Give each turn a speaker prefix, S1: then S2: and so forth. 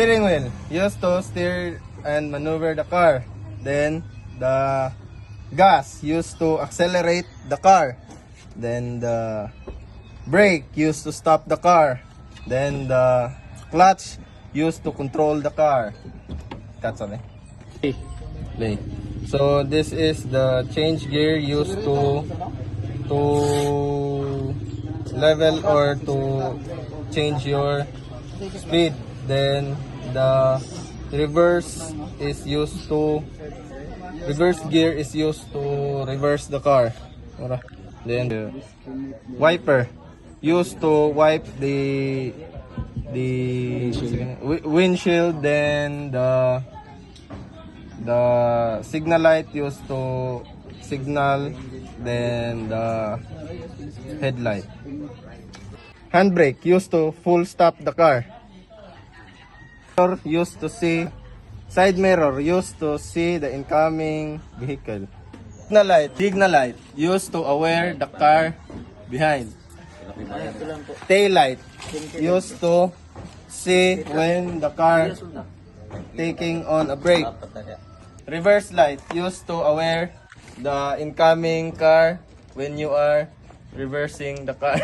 S1: Steering wheel used to steer and maneuver the car. Then the gas used to accelerate the car. Then the brake used to stop the car. Then the clutch used to control the car. That's all. Play. So this is the change gear used to level or to change your speed. Then the reverse gear is used to reverse the car. Then the wiper used to wipe the windshield. Then the signal light used to signal. Then the headlight. Handbrake used to full stop the car. Used to see side mirror used to see the incoming vehicle. Signal light used to aware the car behind. Tail light used to see when the car taking on a brake. Reverse light used to aware the incoming car when you are reversing the car.